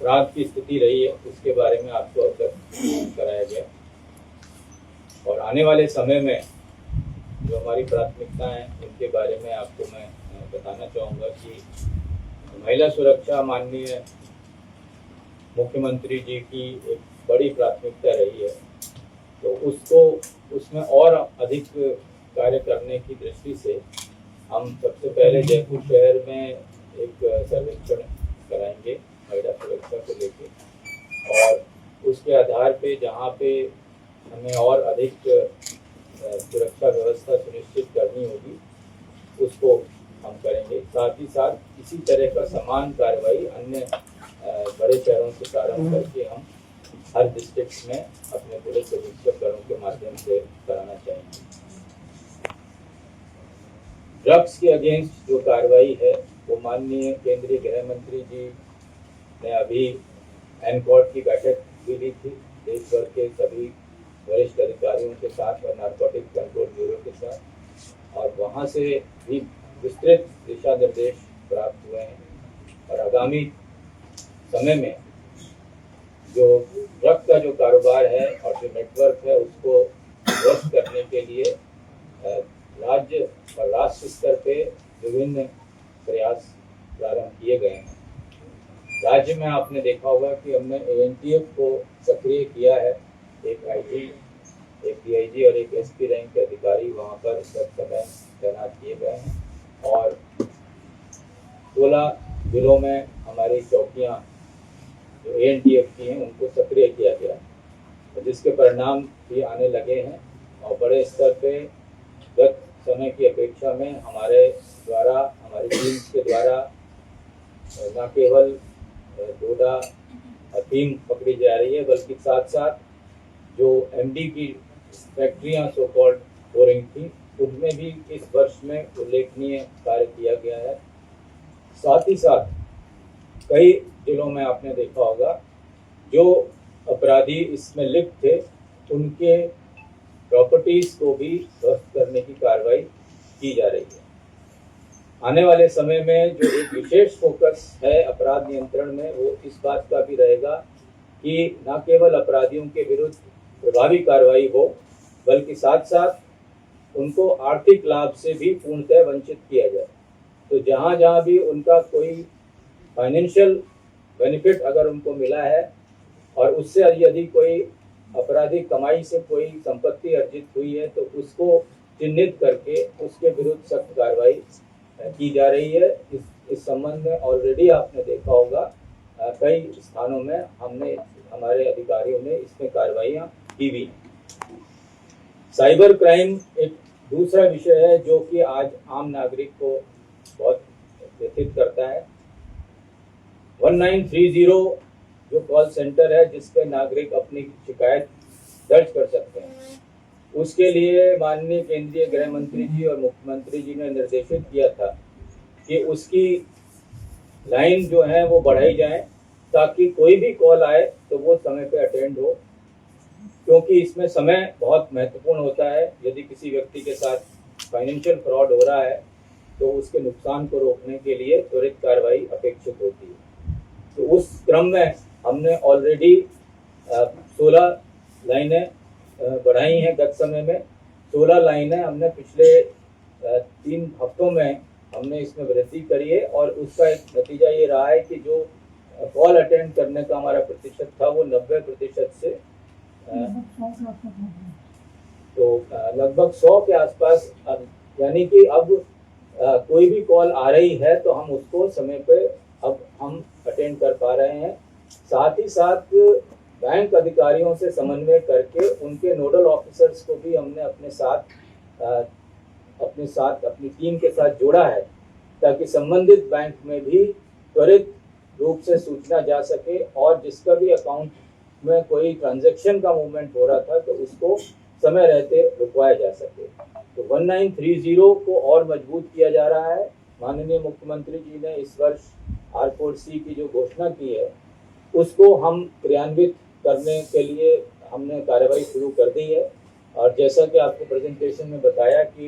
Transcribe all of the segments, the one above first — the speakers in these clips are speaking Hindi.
अपराध की स्थिति रही है उसके बारे में आपको अवगत कराया गया। और आने वाले समय में जो हमारी प्राथमिकता हैं उनके बारे में आपको मैं बताना चाहूँगा कि महिला सुरक्षा माननीय मुख्यमंत्री जी की एक बड़ी प्राथमिकता रही है, तो उसको उसमें और अधिक कार्य करने की दृष्टि से हम सबसे पहले जयपुर शहर में एक सर्वेक्षण कराएंगे महिला सुरक्षा को लेकर, और उसके आधार पे जहाँ पे हमें और अधिक सुरक्षा व्यवस्था सुनिश्चित करनी होगी उसको हम करेंगे। साथ ही साथ इसी तरह का समान कार्रवाई अन्य बड़े शहरों से प्रारंभ करके हम हर डिस्ट्रिक्ट में अपने पुलिस अधीक्षक दलों के माध्यम से कराना चाहेंगे। ड्रग्स के अगेंस्ट जो कार्रवाई है वो माननीय केंद्रीय गृह मंत्री जी ने अभी एनकॉर्ड की बैठक भी ली थी देश भर के सभी वरिष्ठ अधिकारियों के साथ और नारकोटिक कंट्रोल ब्यूरो के साथ, और वहाँ से भी विस्तृत दिशा निर्देश प्राप्त हुए हैं। और आगामी समय में जो ड्रग का जो कारोबार है और जो नेटवर्क है उसको ध्वस्त करने के लिए राज्य और राष्ट्र स्तर पे विभिन्न प्रयास प्रारंभ किए गए हैं। राज्य में आपने देखा होगा कि हमने एएनटीएफ को सक्रिय किया है। एक आईजी, एक डीआईजी और एक एसपी रैंक के अधिकारी वहाँ पर इस वक्त समय तैनात किए गए हैं, और 16 जिलों में हमारी चौकियाँ जो एएनटीएफ की हैं उनको सक्रिय किया गया है, जिसके परिणाम भी आने लगे हैं। और बड़े स्तर पे गत समय की अपेक्षा में हमारे द्वारा, हमारी टीम के द्वारा न केवल डोडा अफीम पकड़ी जा रही है, बल्कि साथ साथ जो एमडी की फैक्ट्रियां सो कॉल्ड हो रही थी उनमें भी इस वर्ष में उल्लेखनीय कार्य किया गया है। साथ ही साथ कई जिलों में आपने देखा होगा जो अपराधी इसमें लिप्त थे उनके प्रॉपर्टीज को भी ध्वस्त करने की कार्रवाई की जा रही है। आने वाले समय में जो एक विशेष फोकस है अपराध नियंत्रण में वो इस बात का भी रहेगा कि न केवल अपराधियों के विरुद्ध प्रभावी कार्रवाई हो, बल्कि साथ साथ उनको आर्थिक लाभ से भी पूर्णतः वंचित किया जाए। तो जहाँ जहाँ भी उनका कोई फाइनेंशियल बेनिफिट अगर उनको मिला है और उससे यदि कोई आपराधिक कमाई से कोई संपत्ति अर्जित हुई है तो उसको चिन्हित करके उसके विरुद्ध सख्त कार्रवाई की जा रही है। इस संबंध में ऑलरेडी आपने देखा होगा कई स्थानों में हमारे अधिकारियों ने इसमें कार्रवाइयाँ की भी। साइबर क्राइम एक दूसरा विषय है जो कि आज आम नागरिक को बहुत व्यथित करता है। 1930 जो कॉल सेंटर है जिस पे नागरिक अपनी शिकायत दर्ज कर सकते हैं, उसके लिए माननीय केंद्रीय गृह मंत्री जी और मुख्यमंत्री जी ने निर्देशित किया था कि उसकी लाइन जो है वो बढ़ाई जाए ताकि कोई भी कॉल आए तो वो समय पे अटेंड हो, क्योंकि इसमें समय बहुत महत्वपूर्ण होता है। यदि किसी व्यक्ति के साथ फाइनेंशियल फ्रॉड हो रहा है तो उसके नुकसान को रोकने के लिए त्वरित कार्रवाई अपेक्षित होती है। तो उस क्रम में हमने ऑलरेडी 16 लाइनें बढ़ाई हैं। गत समय में 16 लाइनें हमने पिछले 3 हफ्तों में हमने इसमें वृद्धि करी है, और उसका एक नतीजा ये रहा है कि जो कॉल अटेंड करने का हमारा प्रतिशत था वो 90% से तो लगभग 100 के आसपास, यानी कि अब कोई भी कॉल आ रही है तो हम उसको समय पे अब हम अटेंड कर पा रहे हैं। साथ ही साथ बैंक अधिकारियों से समन्वय करके उनके नोडल ऑफिसर्स को भी हमने अपनी टीम के साथ जोड़ा है ताकि संबंधित बैंक में भी त्वरित रूप से सूचना जा सके, और जिसका भी अकाउंट में कोई ट्रांजैक्शन का मूवमेंट हो रहा था तो उसको समय रहते रुकवाया जा सके। तो 1930 को और मजबूत किया जा रहा है। माननीय मुख्यमंत्री जी ने इस वर्ष R4C की जो घोषणा की है उसको हम क्रियान्वित करने के लिए हमने कार्रवाई शुरू कर दी है। और जैसा कि आपको प्रेजेंटेशन में बताया कि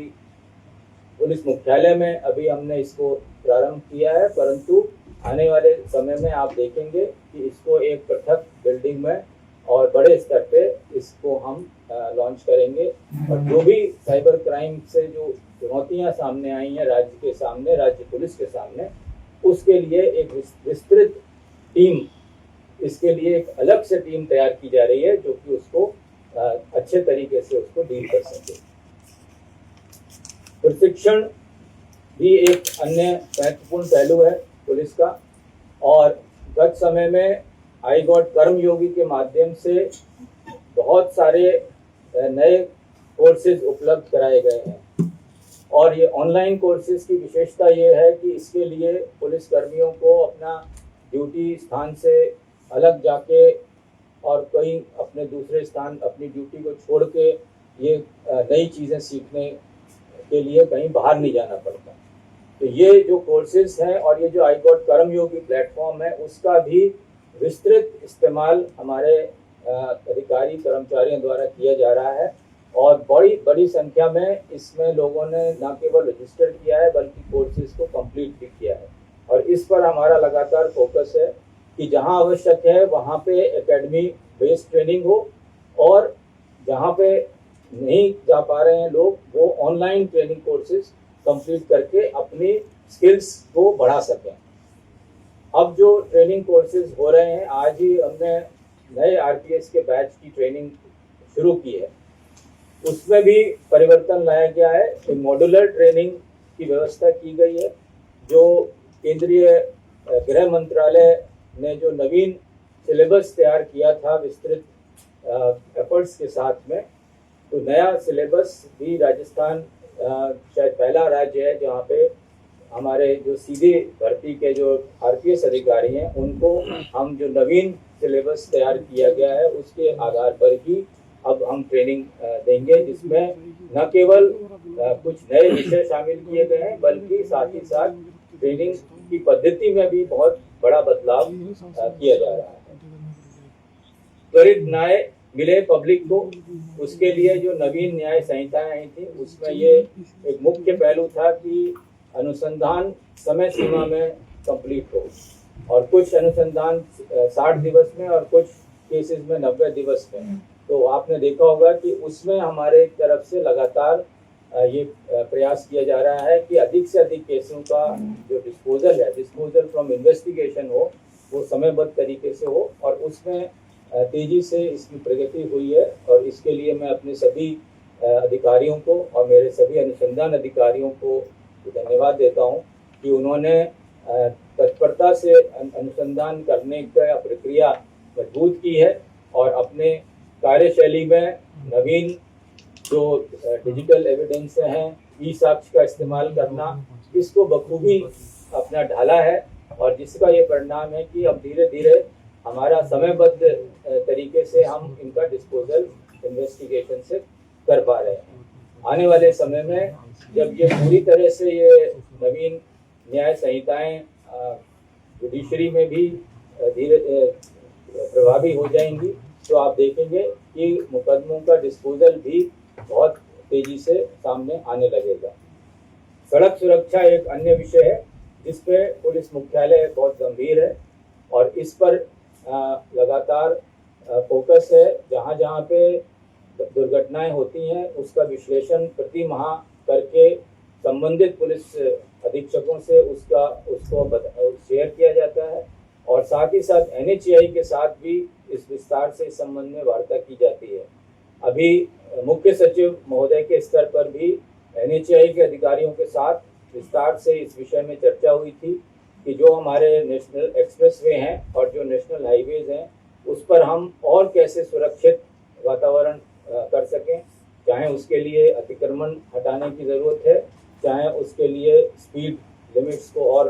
पुलिस मुख्यालय में अभी हमने इसको प्रारंभ किया है, परंतु आने वाले समय में आप देखेंगे कि इसको एक पृथक बिल्डिंग में और बड़े स्तर पे इसको हम लॉन्च करेंगे। और जो भी साइबर क्राइम से जो चुनौतियां सामने आई हैं राज्य के सामने, राज्य पुलिस के सामने, उसके लिए एक विस्तृत टीम, इसके लिए एक अलग से टीम तैयार की जा रही है जो कि उसको अच्छे तरीके से उसको डील कर सके। प्रशिक्षण भी एक अन्य महत्वपूर्ण पहलू है पुलिस का। और गत समय में आई गॉट कर्मयोगी के माध्यम से बहुत सारे नए कोर्सेज उपलब्ध कराए गए हैं। और ये ऑनलाइन कोर्सेज की विशेषता ये है कि इसके लिए पुलिस कर्मियों को अपना ड्यूटी स्थान से अलग जाके और कहीं अपने दूसरे स्थान अपनी ड्यूटी को छोड़ के ये नई चीज़ें सीखने के लिए कहीं बाहर नहीं जाना पड़ता। तो ये जो कोर्सेज हैं और ये जो आई गॉट कर्मयोगी प्लेटफॉर्म है, उसका भी विस्तृत इस्तेमाल हमारे अधिकारी कर्मचारियों द्वारा किया जा रहा है। और बड़ी बड़ी संख्या में इसमें लोगों ने न केवल रजिस्टर किया है बल्कि कोर्सेज को कंप्लीट भी किया है। और इस पर हमारा लगातार फोकस है कि जहां आवश्यक है वहां पे एकेडमी बेस्ड ट्रेनिंग हो, और जहां पे नहीं जा पा रहे हैं लोग, वो ऑनलाइन ट्रेनिंग कोर्सेज कंप्लीट करके अपनी स्किल्स को बढ़ा सकें। अब जो ट्रेनिंग कोर्सेज हो रहे हैं, आज ही हमने नए आरपीएस के बैच की ट्रेनिंग शुरू की है, उसमें भी परिवर्तन लाया गया है। एक मॉड्यूलर ट्रेनिंग की व्यवस्था की गई है। जो केंद्रीय गृह मंत्रालय ने जो नवीन सिलेबस तैयार किया था विस्तृत एफर्ट्स के साथ में, तो नया सिलेबस भी राजस्थान शायद पहला राज्य है जहाँ पे हमारे जो सीधे भर्ती के जो आरपीएस अधिकारी हैं उनको हम जो नवीन सिलेबस तैयार किया गया है उसके आधार पर ही अब हम ट्रेनिंग देंगे, जिसमें न केवल कुछ नए विषय शामिल किए गए हैं बल्कि साथ ही साथ ट्रेनिंग की पद्धति में भी बहुत बड़ा बदलाव किया जा रहा है। त्वरित न्याय मिले पब्लिक को, उसके लिए जो नवीन न्याय संहिताएं आई थी उसमें ये एक मुख्य पहलू था कि अनुसंधान समय सीमा में कंप्लीट हो, और कुछ अनुसंधान 60 दिवस में और कुछ केसेस में 90 दिवस में। तो आपने देखा होगा कि उसमें हमारे तरफ से लगातार ये प्रयास किया जा रहा है कि अधिक से अधिक केसों का जो डिस्पोजल फ्रॉम इन्वेस्टिगेशन हो, वो समयबद्ध तरीके से हो, और उसमें तेजी से इसकी प्रगति हुई है। और इसके लिए मैं अपने सभी अधिकारियों को और मेरे सभी अनुसंधान अधिकारियों को धन्यवाद देता हूं कि उन्होंने तत्परता से अनुसंधान करने का प्रक्रिया मजबूत की है और अपने कार्यशैली में नवीन जो डिजिटल एविडेंस हैं, ई साक्ष्य का इस्तेमाल करना, इसको बखूबी अपना ढाला है। और जिसका ये परिणाम है कि अब धीरे धीरे हमारा समयबद्ध तरीके से हम इनका डिस्पोजल इन्वेस्टिगेशन से कर पा रहे हैं। आने वाले समय में जब ये पूरी तरह से ये नवीन न्याय संहिताएं जुडिशरी में भी धीरे प्रभावी हो जाएंगी, तो आप देखेंगे कि मुकदमों का डिस्पोजल भी बहुत तेजी से सामने आने लगेगा। सड़क सुरक्षा एक अन्य विषय है जिस पे पुलिस मुख्यालय बहुत गंभीर है और इस पर लगातार फोकस है। जहाँ जहाँ पे दुर्घटनाएं होती हैं उसका विश्लेषण प्रति माह करके संबंधित पुलिस अधीक्षकों से उसको शेयर किया जाता है, और साथ ही साथ NHAI के साथ भी इस विस्तार से इस संबंध में वार्ता की जाती है। अभी मुख्य सचिव महोदय के स्तर पर भी NHAI के अधिकारियों के साथ विस्तार से इस विषय में चर्चा हुई थी कि जो हमारे नेशनल एक्सप्रेसवे हैं और जो नेशनल हाईवेज हैं उस पर हम और कैसे सुरक्षित वातावरण कर सकें, चाहे उसके लिए अतिक्रमण हटाने की ज़रूरत है, चाहे उसके लिए स्पीड लिमिट्स को और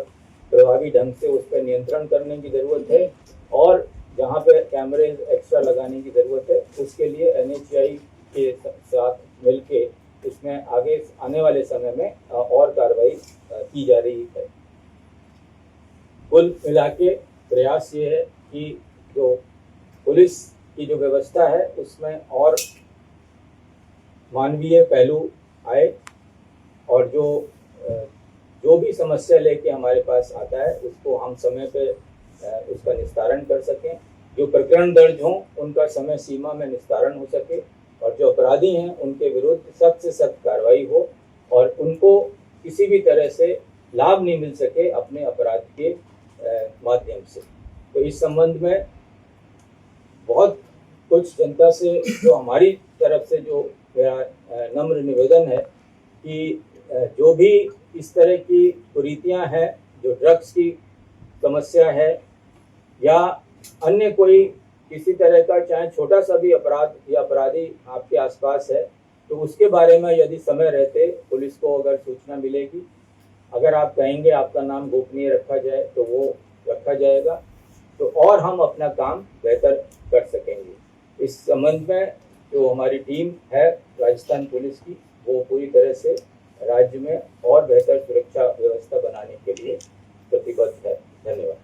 प्रभावी ढंग से उस पर नियंत्रण करने की ज़रूरत है, और जहाँ पे कैमरे एक्स्ट्रा लगाने की ज़रूरत है उसके लिए NHAI के साथ मिलके इसमें आगे आने वाले समय में और कार्रवाई की जा रही है। कुल मिला के प्रयास ये है कि जो पुलिस की जो व्यवस्था है उसमें और मानवीय पहलू आए, और जो जो भी समस्या लेके हमारे पास आता है उसको हम समय पे उसका निस्तारण कर सकें, जो प्रकरण दर्ज हों उनका समय सीमा में निस्तारण हो सके, और जो अपराधी हैं उनके विरुद्ध सख्त से सख्त कार्रवाई हो और उनको किसी भी तरह से लाभ नहीं मिल सके अपने अपराध के माध्यम से। तो इस संबंध में बहुत कुछ जनता से जो हमारी तरफ से जो मेरा नम्र निवेदन है कि जो भी इस तरह की कुरीतियां हैं, जो ड्रग्स की समस्या है या अन्य कोई किसी तरह का चाहे छोटा सा भी अपराध या अपराधी आपके आसपास है, तो उसके बारे में यदि समय रहते पुलिस को अगर सूचना मिलेगी, अगर आप कहेंगे आपका नाम गोपनीय रखा जाए तो वो रखा जाएगा, तो और हम अपना काम बेहतर कर सकेंगे। इस संबंध में जो हमारी टीम है राजस्थान पुलिस की, वो पूरी तरह से राज्य में और बेहतर सुरक्षा व्यवस्था बनाने के लिए प्रतिबद्ध है। धन्यवाद।